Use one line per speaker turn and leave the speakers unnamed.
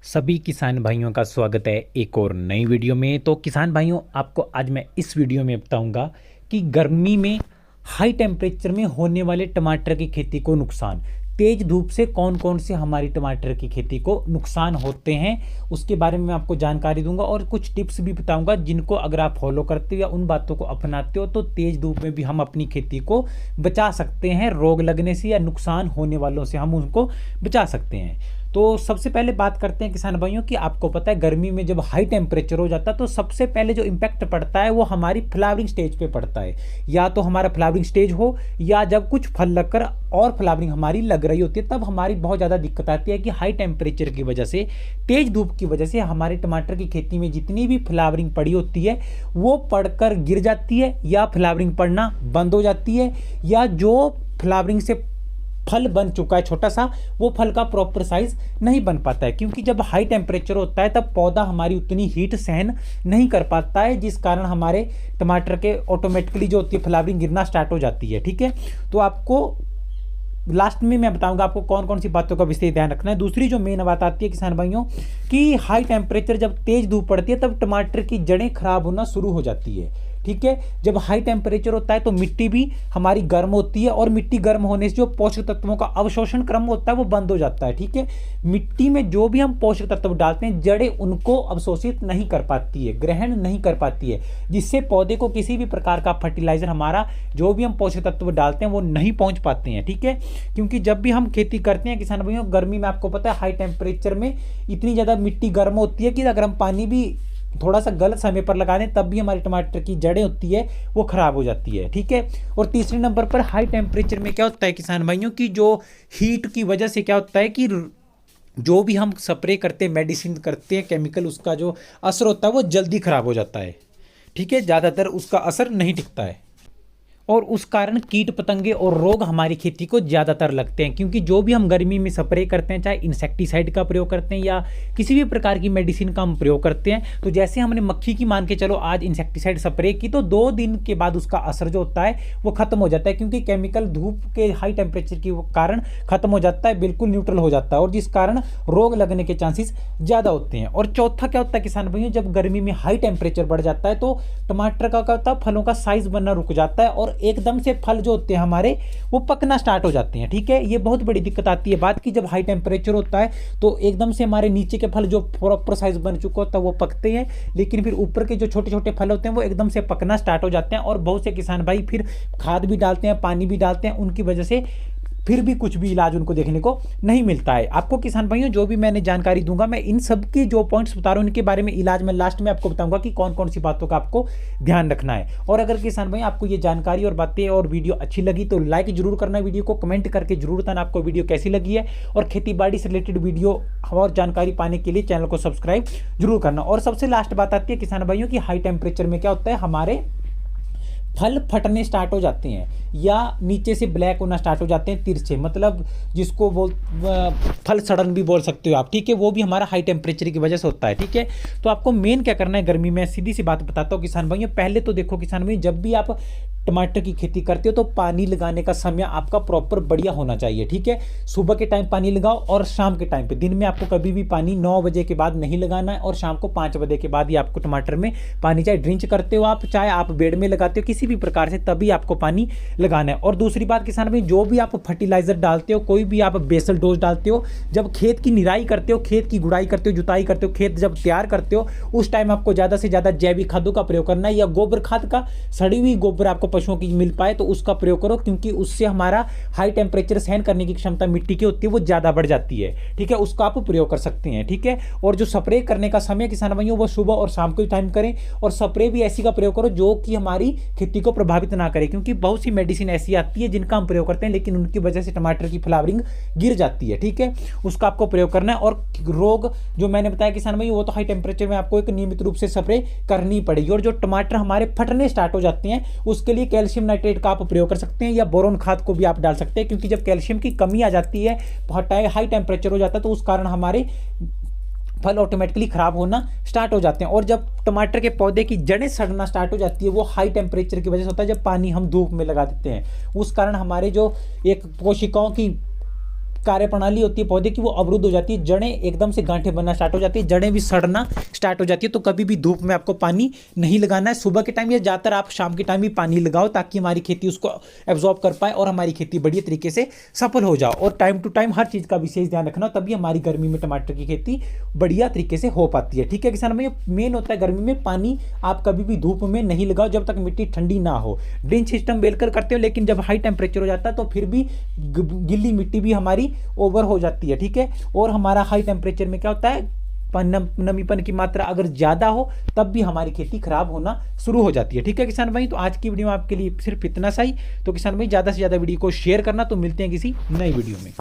सभी किसान भाइयों का स्वागत है एक और नई वीडियो में। तो किसान भाइयों, आपको आज मैं इस वीडियो में बताऊंगा कि गर्मी में हाई टेम्परेचर में होने वाले टमाटर की खेती को नुकसान, तेज धूप से कौन कौन से हमारी टमाटर की खेती को नुकसान होते हैं, उसके बारे में मैं आपको जानकारी दूंगा और कुछ टिप्स भी बताऊंगा जिनको अगर आप फॉलो करते हो या उन बातों को अपनाते हो तो तेज धूप में भी हम अपनी खेती को बचा सकते हैं, रोग लगने से या नुकसान होने वालों से हम उनको बचा सकते हैं। तो सबसे पहले बात करते हैं किसान भाइयों की, आपको पता है गर्मी में जब हाई टेम्परेचर हो जाता है तो सबसे पहले जो इम्पैक्ट पड़ता है वो हमारी फ्लावरिंग स्टेज पे पड़ता है। या तो हमारा फ्लावरिंग स्टेज हो या जब कुछ फल लगकर और फ्लावरिंग हमारी लग रही होती है तब हमारी बहुत ज़्यादा दिक्कत आती है कि हाई टेम्परेचर की वजह से, तेज धूप की वजह से हमारे टमाटर की खेती में जितनी भी फ्लावरिंग पड़ी होती है वो पड़कर गिर जाती है या फ्लावरिंग पड़ना बंद हो जाती है, या जो फ्लावरिंग से फल बन चुका है छोटा सा वो फल का प्रॉपर साइज नहीं बन पाता है, क्योंकि जब हाई टेम्परेचर होता है तब पौधा हमारी उतनी हीट सहन नहीं कर पाता है, जिस कारण हमारे टमाटर के ऑटोमेटिकली जो होती है फ्लावरिंग गिरना स्टार्ट हो जाती है। ठीक है, तो आपको लास्ट में मैं बताऊंगा आपको कौन कौन सी बातों का विशेष ध्यान रखना है। दूसरी जो मेन बात आती है किसान भाइयों कि हाई टेम्परेचर जब तेज धूप पड़ती है तब टमाटर की जड़ें खराब होना शुरू हो जाती है। ठीक है, जब हाई टेम्परेचर होता है तो मिट्टी भी हमारी गर्म होती है और मिट्टी गर्म होने से जो पोषक तत्वों का अवशोषण क्रम होता है वो बंद हो जाता है। ठीक है, मिट्टी में जो भी हम पोषक तत्व डालते हैं जड़ें उनको अवशोषित नहीं कर पाती है, ग्रहण नहीं कर पाती है, जिससे पौधे को किसी भी प्रकार का फर्टिलाइजर, हमारा जो भी हम पोषक तत्व डालते हैं वो नहीं पहुंच पाते हैं। ठीक है, क्योंकि जब भी हम खेती करते हैं किसान भाइयों गर्मी में, आपको पता है हाई टेम्परेचर में इतनी ज़्यादा मिट्टी गर्म होती है कि अगर हम पानी भी थोड़ा सा गलत समय पर लगा दें तब भी हमारे टमाटर की जड़ें होती है वो खराब हो जाती है। ठीक है, और तीसरे नंबर पर हाई टेम्परेचर में क्या होता है किसान भाइयों की जो हीट की वजह से क्या होता है कि जो भी हम स्प्रे करते हैं, मेडिसिन करते हैं, केमिकल, उसका जो असर होता है वो जल्दी खराब हो जाता है। ठीक है, ज़्यादातर उसका असर नहीं टिकता है और उस कारण कीट पतंगे और रोग हमारी खेती को ज़्यादातर लगते हैं, क्योंकि जो भी हम गर्मी में स्प्रे करते हैं, चाहे इंसेक्टिसाइड का प्रयोग करते हैं या किसी भी प्रकार की मेडिसिन का हम प्रयोग करते हैं, तो जैसे हमने मक्खी की मान के चलो आज इंसेक्टिसाइड स्प्रे की तो 2 दिन के बाद उसका असर जो होता है वो खत्म हो जाता है, क्योंकि केमिकल धूप के हाई टेम्परेचर के कारण खत्म हो जाता है, बिल्कुल न्यूट्रल हो जाता है और जिस कारण रोग लगने के चांसेस ज़्यादा होते हैं। और चौथा क्या होता है किसान भाइयों, जब गर्मी में हाई टेम्परेचर बढ़ जाता है तो टमाटर का क्या होता है, फलों का साइज बनना रुक जाता है और एकदम से फल जो होते हैं हमारे वो पकना स्टार्ट हो जाते हैं। ठीक है, ये बहुत बड़ी दिक्कत आती है बात की जब हाई टेम्परेचर होता है तो एकदम से हमारे नीचे के फल जो प्रॉपर साइज बन चुका होता है वो पकते हैं, लेकिन फिर ऊपर के जो छोटे छोटे फल होते हैं वो एकदम से पकना स्टार्ट हो जाते हैं और बहुत से किसान भाई फिर खाद भी डालते हैं, पानी भी डालते हैं, उनकी वजह से फिर भी कुछ भी इलाज उनको देखने को नहीं मिलता है। आपको किसान भाइयों जो भी मैंने जानकारी दूंगा, मैं इन सब की जो पॉइंट्स बता रहा हूं इनके बारे में इलाज में लास्ट में आपको बताऊंगा कि कौन कौन सी बातों का आपको ध्यान रखना है। और अगर किसान भाई आपको ये जानकारी और बातें और वीडियो अच्छी लगी तो लाइक जरूर करना, वीडियो को कमेंट करके जरूर बताना आपको वीडियो कैसी लगी है, और खेती बाड़ी से रिलेटेड वीडियो और जानकारी पाने के लिए चैनल को सब्सक्राइब जरूर करना। और सबसे लास्ट बात आती है किसान भाइयों की हाई टेम्परेचर में क्या होता है, हमारे फल फटने स्टार्ट हो जाते हैं या नीचे से ब्लैक होना स्टार्ट हो जाते हैं, तिरछे, मतलब जिसको बोल फल सड़न भी बोल सकते हो आप। ठीक है, वो भी हमारा हाई टेम्परेचर की वजह से होता है। ठीक है, तो आपको मेन क्या करना है गर्मी में, सीधी सी बात बताता हूँ किसान भाइयों। पहले तो देखो किसान भाई, जब भी आप टमाटर की खेती करते हो तो पानी लगाने का समय आपका प्रॉपर बढ़िया होना चाहिए। ठीक है, सुबह के टाइम पानी लगाओ और शाम के टाइम पे, दिन में आपको कभी भी पानी 9 बजे के बाद नहीं लगाना है और शाम को 5 बजे के बाद ही आपको टमाटर में पानी, चाहे ड्रिंच करते हो आप, चाहे आप बेड में लगाते हो, किसी भी प्रकार से तभी आपको पानी लगाना है। और दूसरी बात किसान भाई, जो भी आप फर्टिलाइजर डालते हो, कोई भी आप बेसल डोज डालते हो, जब खेत की निराई करते हो, खेत की गुड़ाई करते हो, जुताई करते हो, खेत जब तैयार करते हो, उस टाइम आपको ज़्यादा से ज़्यादा जैविक खादों का प्रयोग करना है या गोबर खाद का, सड़ी हुई गोबर आपको पशुओं की मिल पाए तो उसका प्रयोग करो, क्योंकि उससे हमारा हाई टेम्परेचर सहन करने की क्षमता मिट्टी की होती है वो ज़्यादा बढ़ जाती है। ठीक है, उसका आप प्रयोग कर सकते हैं। ठीक है, और जो स्प्रे करने का समय किसान भाइयों वो सुबह और शाम को ही टाइम करें, और स्प्रे भी ऐसी का प्रयोग करो जो कि हमारी खेती को प्रभावित ना करे, क्योंकि बहुत सी मेडिसिन ऐसी आती है जिनका हम प्रयोग करते हैं लेकिन उनकी वजह से टमाटर की फ्लावरिंग गिर जाती है। ठीक है, उसका आपको प्रयोग करना है। और रोग जो मैंने बताया किसान भाई, वो तो हाई टेम्परेचर में आपको एक नियमित रूप से स्प्रे करनी पड़ेगी। और जो टमाटर हमारे फटने स्टार्ट हो जाते हैं उसके लिए कैल्शियम नाइट्रेट का आप प्रयोग कर सकते हैं या बोरोन खाद को भी आप डाल सकते हैं, क्योंकि जब कैल्शियम की कमी आ जाती है, हाई टेम्परेचर हो जाता है तो उस कारण हमारे फल ऑटोमेटिकली खराब होना स्टार्ट हो जाते हैं। और जब टमाटर के पौधे की जड़ें सड़ना स्टार्ट हो जाती है वो हाई टेम्परेचर की वजह से होता है, जब पानी हम धूप में लगा देते हैं, उस कारण हमारे जो एक कोशिकाओं की कार्यप्रणाली होती है पौधे की वो अवरुद्ध हो जाती है, जड़ें एकदम से गांठें बनना स्टार्ट हो जाती है, जड़ें भी सड़ना स्टार्ट हो जाती है। तो कभी भी धूप में आपको पानी नहीं लगाना है, सुबह के टाइम या ज़्यादातर आप शाम के टाइम भी पानी लगाओ, ताकि हमारी खेती उसको एब्जॉर्ब कर पाए और हमारी खेती बढ़िया तरीके से सफल हो जाओ। और टाइम टू टाइम हर चीज़ का विशेष ध्यान रखना, तभी हमारी गर्मी में टमाटर की खेती बढ़िया तरीके से हो पाती है। ठीक है किसान भाई, मेन होता है गर्मी में पानी आप कभी भी धूप में नहीं लगाओ जब तक मिट्टी ठंडी ना हो। ड्रेन सिस्टम बेलकर करते हो, लेकिन जब हाई टेम्परेचर हो जाता है तो फिर भी गिल्ली मिट्टी भी हमारी ओवर हो जाती है। ठीक है, और हमारा हाई टेम्परेचर में क्या होता है, नमीपन की मात्रा अगर ज्यादा हो तब भी हमारी खेती खराब होना शुरू हो जाती है। ठीक है किसान भाई, तो आज की वीडियो में आपके लिए सिर्फ इतना सा ही। तो किसान भाई ज्यादा से ज्यादा वीडियो को शेयर करना। तो मिलते हैं किसी नई वीडियो में।